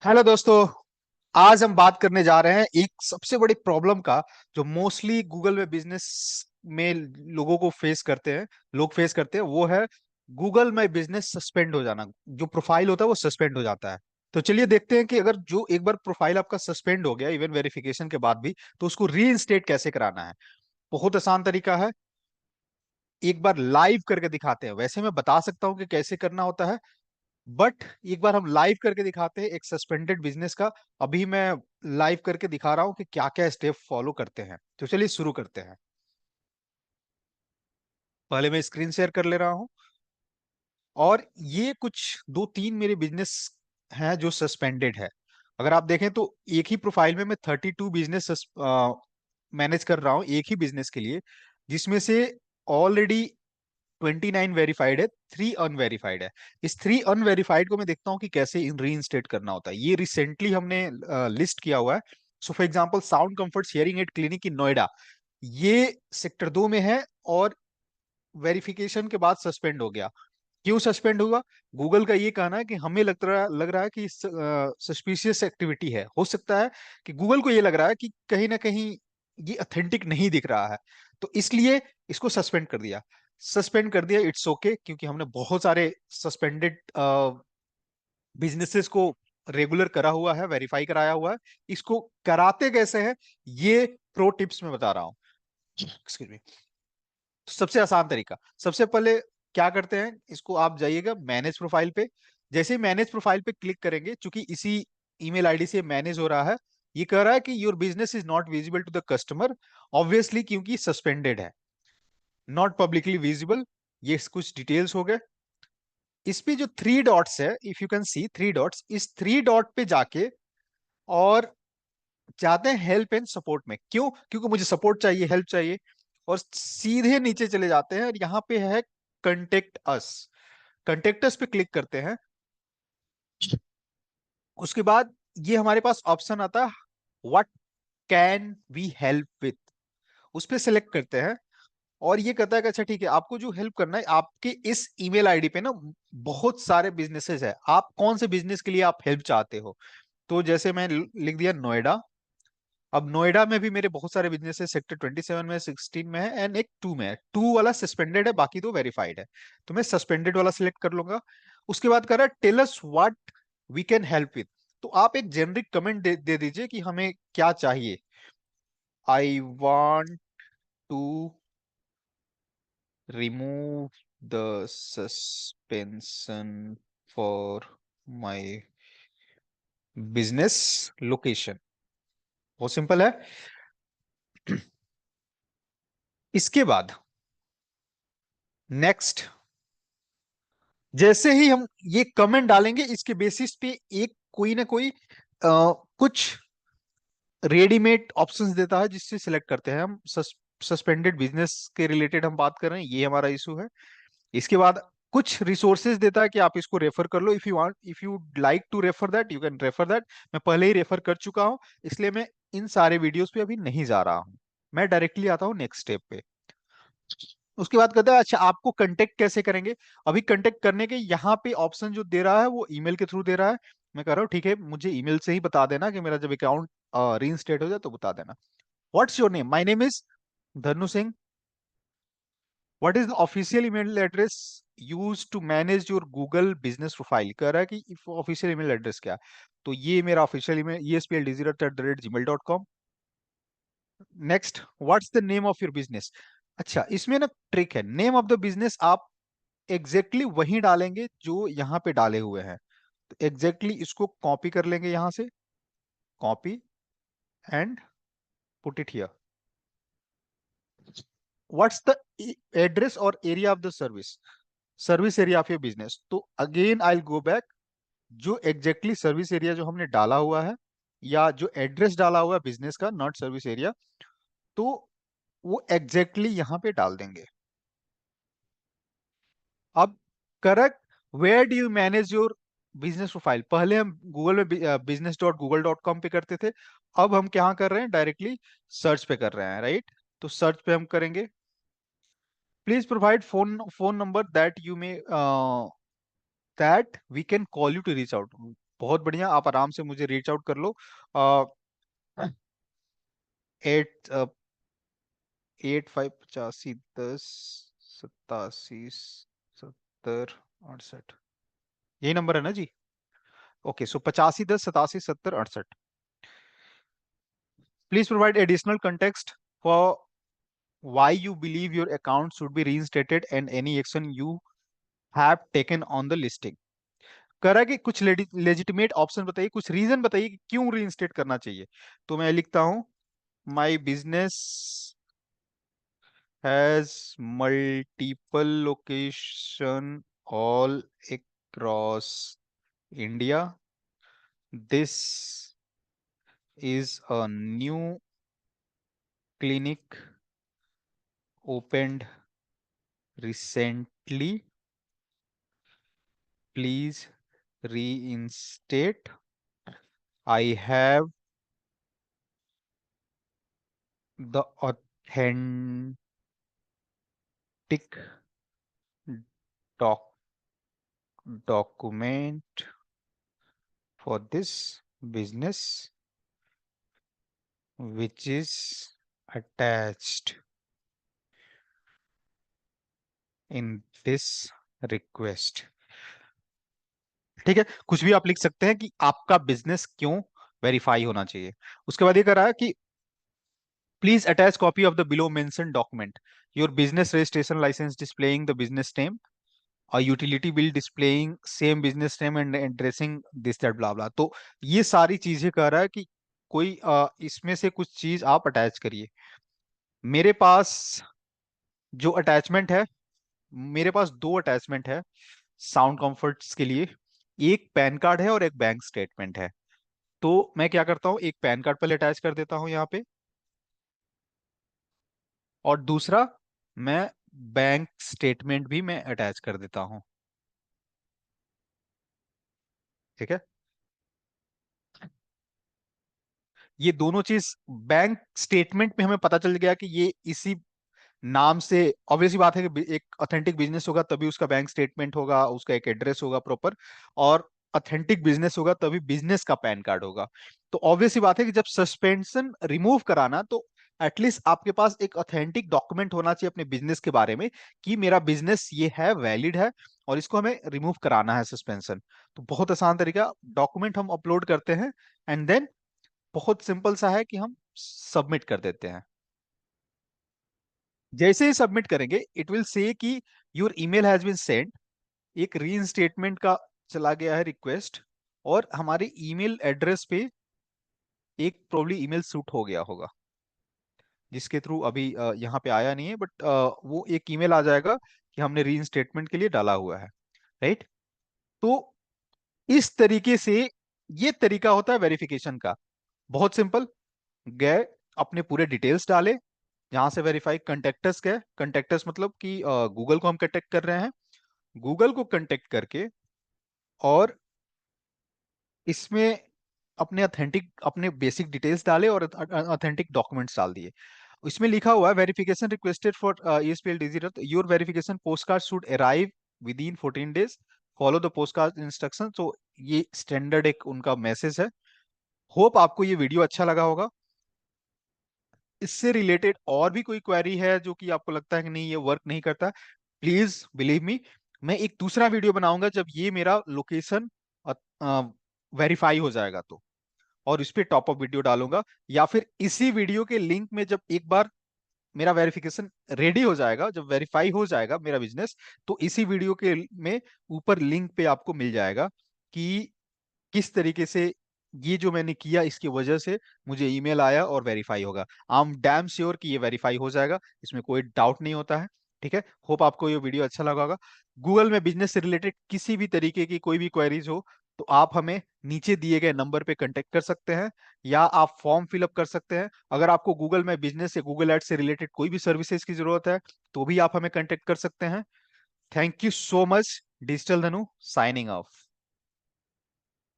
Hello दोस्तों। आज हम बात करने जा रहे हैं एक सबसे बड़ी प्रॉब्लम का, जो मोस्टली गूगल में बिजनेस में लोगों को फेस करते हैं। वो है गूगल माई बिजनेस सस्पेंड हो जाना। जो प्रोफाइल होता है वो सस्पेंड हो जाता है। तो चलिए देखते हैं कि अगर जो एक बार प्रोफाइल आपका सस्पेंड हो गया इवन वेरिफिकेशन के बाद भी, तो उसको रीइंस्टेट कैसे कराना है। बहुत आसान तरीका है। एक बार लाइव करके दिखाते हैं। वैसे मैं बता सकता हूँ कि कैसे करना होता है, बट एक बार हम लाइव करके दिखाते हैं एक सस्पेंडेड बिजनेस का। अभी मैं लाइव करके दिखा रहा हूं कि क्या क्या स्टेप फॉलो करते हैं। तो चलिए शुरू करते हैं। पहले मैं स्क्रीन शेयर कर ले रहा हूं। और ये कुछ दो तीन मेरे बिजनेस हैं जो सस्पेंडेड है। अगर आप देखें तो एक ही प्रोफाइल में मैं 32 बिजनेस मैनेज कर रहा हूं एक ही बिजनेस के लिए, जिसमें से ऑलरेडी 29 वेरीफाइड है, 3 अनवेरीफाइड है। इस 3 अनवेरीफाइड को मैं देखता हूँ कि कैसे इन रीइंस्टेट करना होता है। ये रिसेंटली हमने लिस्ट किया हुआ है। So for example sound comfort hearing aid clinic in Noida, ये सेक्टर 2 में है और वेरिफिकेशन के बाद सस्पेंड हो गया। क्यों सस्पेंड हुआ? गूगल का ये कहना है कि हमें लग रहा है कि सस्पिशियस एक्टिविटी है। हो सकता है कि गूगल को ये लग रहा है कि कहीं ना कहीं ये अथेंटिक नहीं दिख रहा है, तो इसलिए इसको सस्पेंड कर दिया। इट्स ओके, क्योंकि हमने बहुत सारे सस्पेंडेड बिजनेसेस को रेगुलर करा हुआ है, वेरीफाई कराया हुआ है। इसको कराते कैसे हैं, ये प्रो टिप्स में बता रहा हूँ। Excuse me. सबसे आसान तरीका, सबसे पहले क्या करते हैं, इसको आप जाइएगा मैनेज प्रोफाइल पे। जैसे ही मैनेज प्रोफाइल पे क्लिक करेंगे, चूंकि इसी ईमेल आईडी से मैनेज हो रहा है, ये कह रहा है कि your business is not visible to the customer. Obviously क्योंकि सस्पेंडेड है, नॉट पब्लिकली विजिबल। ये कुछ डिटेल्स हो गए। इस पे जो थ्री डॉट्स है, if you can see three dots, इस थ्री डॉट पे जाके और जाते हैं हेल्प एंड सपोर्ट में। क्यों? क्योंकि मुझे सपोर्ट चाहिए, हेल्प चाहिए। और सीधे नीचे चले जाते हैं और यहाँ पे है कंटेक्ट अस। कंटेक्ट अस पे क्लिक करते हैं। उसके बाद ये हमारे पास ऑप्शन आता है, what can we help with. उस पे सिलेक्ट करते हैं। और ये कहता है कि अच्छा ठीक है, आपको जो हेल्प करना है, आपके इस ईमेल आईडी पे ना बहुत सारे बिजनेसेस है, आप कौन से बिजनेस के लिए आप हेल्प चाहते हो। तो जैसे मैं लिख दिया नोएडा। अब नोएडा में भी मेरे बहुत सारे बिजनेस है, सेक्टर 27 में, 16 में है एंड एक 2 में है। 2 वाला सस्पेंडेड है, बाकी दो वेरीफाइड है। तो मैं सस्पेंडेड वाला सिलेक्ट कर लूंगा। उसके बाद कह रहा है tell us what we can help with. तो आप एक जेनरिक कमेंट दे दीजिए कि हमें क्या चाहिए। I want to remove the suspension for my business location. बहुत सिंपल है। इसके बाद नेक्स्ट, जैसे ही हम ये कमेंट डालेंगे, इसके बेसिस पे एक कोई ना कोई कुछ रेडीमेड ऑप्शंस देता है, जिससे सिलेक्ट करते हैं हम। सस्पेंडेड बिजनेस के रिलेटेड हम बात कर रहे हैं, ये हमारा इशू है। इसके बाद कुछ रिसोर्सेज देता है कि आप इसको रेफर कर लो। If you like to refer that, you can refer that. मैं पहले ही रेफर कर चुका हूं, इसलिए मैं इन सारे वीडियोस पे अभी नहीं जा रहा हूं। मैं डायरेक्टली आता हूं नेक्स्ट स्टेप पे। उसके बाद कहता है अच्छा आपको कांटेक्ट कैसे करेंगे। अभी कांटेक्ट करने के यहाँ पे ऑप्शन जो दे रहा है वो ईमेल के थ्रू दे रहा है। मैं कह रहा हूँ ठीक है, मुझे ईमेल से ही बता देना कि मेरा जब अकाउंट रीइंस्टेट हो जाए तो बता देना। What's your name? My name is Dhanu Singh. What is the official email address use to manage your Google business profile. कह रहा है कि ऑफिशियल ईमेल एड्रेस क्या है। तो ये मेरा official email espl@gmail.com। Next, what's the name of your business. अच्छा, इसमें ना ट्रिक है। नेम ऑफ द बिजनेस आप एग्जैक्टली वही डालेंगे जो यहाँ पे डाले हुए हैं। तो एग्जैक्टली इसको कॉपी कर लेंगे यहाँ से, copy and put it here. What's the address और area of the service area of your business. तो again I will go back. जो एग्जैक्टली सर्विस एरिया जो हमने डाला हुआ है, या जो एड्रेस डाला हुआ है बिजनेस का, नॉट सर्विस एरिया, तो वो एग्जैक्टली यहाँ पे डाल देंगे। अब correct, where do you manage your business profile. पहले हम गूगल में business.google.com पे करते थे। अब हम क्या कर रहे हैं, डायरेक्टली सर्च पे कर रहे हैं, राइट। तो सर्च पे हम करेंगे, please provide phone number that you may that we can call you to reach out. बहुत बढ़िया, आप आराम से मुझे रीच आउट कर लो। 8 85 85 10 87 70 68, यही नंबर है ना जी? Okay, so 85 10 87 70 68। Please provide additional context for why you believe your account should be reinstated and any action you have taken on the listing। करा कि कुछ लेजिटिमेट ऑप्शन बताइए, कुछ रीजन बताइए कि क्यों रीइंस्टेट करना चाहिए। तो मैं लिखता हूं, my business has multiple location all across India. This is a new clinic opened recently, please reinstate। I have the authentic doc document for this business which is attached in this request। ठीक है, कुछ भी आप लिख सकते हैं कि आपका बिजनेस क्यों वेरीफाई होना चाहिए। उसके बाद ये कह रहा है कि please attach copy of the below mention document, your business registration licence displaying the business name, a utility bill displaying same business name and addressing this that blah blah। तो ये सारी चीजें कह रहा है कि कोई इसमें से कुछ चीज आप अटैच करिए। मेरे पास जो अटैचमेंट है, मेरे पास दो अटैचमेंट है साउंड कंफर्ट्स के लिए। एक पैन कार्ड है और एक बैंक स्टेटमेंट है। तो मैं क्या करता हूँ, एक पैन कार्ड पहले अटैच कर देता हूँ यहाँ पे, और दूसरा मैं बैंक स्टेटमेंट भी मैं अटैच कर देता हूँ। ठीक है, ये दोनों चीज बैंक स्टेटमेंट में हमें पता चल गया कि ये इसी नाम से, ऑब्वियस बात है कि एक ऑथेंटिक बिजनेस होगा तभी उसका बैंक स्टेटमेंट होगा, उसका एक एड्रेस होगा प्रॉपर, और ऑथेंटिक बिजनेस होगा तभी बिजनेस का पैन कार्ड होगा। तो ऑब्वियस बात है कि जब सस्पेंशन रिमूव कराना, तो एटलीस्ट आपके पास एक ऑथेंटिक डॉक्यूमेंट होना चाहिए अपने बिजनेस के बारे में कि मेरा बिजनेस ये है, वैलिड है, और इसको हमें रिमूव कराना है सस्पेंशन। तो बहुत आसान तरीका, डॉक्यूमेंट हम अपलोड करते हैं एंड देन बहुत सिंपल सा है कि हम सबमिट कर देते हैं। जैसे ही सबमिट करेंगे it will say that your email has been send, एक रीइंस्टेटमेंट का चला गया है रिक्वेस्ट, और हमारे ईमेल एड्रेस पे एक प्रोबब्ली ईमेल शूट हो गया होगा, जिसके थ्रू अभी यहाँ पे आया नहीं है, बट वो एक ईमेल आ जाएगा कि हमने रीइंस्टेटमेंट के लिए डाला हुआ है। राइट, तो इस तरीके से ये तरीका होता है वेरिफिकेशन का। बहुत सिंपल, गए अपने पूरे डिटेल्स डाले, जहां से वेरीफाई, कंटेक्टस गए, कंटेक्टस मतलब कि गूगल को हम कांटेक्ट कर रहे हैं, गूगल को कांटेक्ट करके और इसमें अपने ऑथेंटिक, अपने बेसिक डिटेल्स डाले और ऑथेंटिक डॉक्यूमेंट्स डाल दिए। इसमें लिखा हुआ है verification requested for ESPL digital, your verification post card should arrive within 14 days, follow the post card instruction. तो ये स्टैंडर्ड एक उनका मैसेज है। होप आपको ये वीडियो अच्छा लगा होगा। इससे रिलेटेड और भी कोई क्वेरी है जो कि आपको लगता है कि नहीं ये वर्क नहीं करता, प्लीज बिलीव मी, मैं एक दूसरा वीडियो बनाऊंगा जब ये मेरा लोकेशन वेरीफाई हो जाएगा तो, और इस पे टॉप अप वीडियो डालूंगा, या फिर इसी वीडियो के लिंक में जब एक बार मेरा वेरिफिकेशन रेडी हो जाएगा, जब वेरीफाई हो जाएगा मेरा बिजनेस, तो इसी वीडियो के में ऊपर लिंक पे आपको मिल जाएगा कि किस तरीके से ये जो मैंने किया इसकी वजह से मुझे ईमेल आया और वेरीफाई होगा। आई एम डैम श्योर कि ये वेरीफाई हो जाएगा, इसमें कोई डाउट नहीं होता है। ठीक है, होप आपको ये वीडियो अच्छा लगा होगा। गूगल में बिजनेस से रिलेटेड किसी भी तरीके की कोई भी क्वेरीज हो तो आप हमें नीचे दिए गए नंबर पे कांटेक्ट कर सकते हैं, या आप फॉर्म फिलअप कर सकते हैं। अगर आपको गूगल में बिजनेस या गूगल एड से रिलेटेड कोई भी सर्विसेज की जरूरत है तो भी आप हमें कांटेक्ट कर सकते हैं। Thank you so much. Digital धनु साइनिंग ऑफ।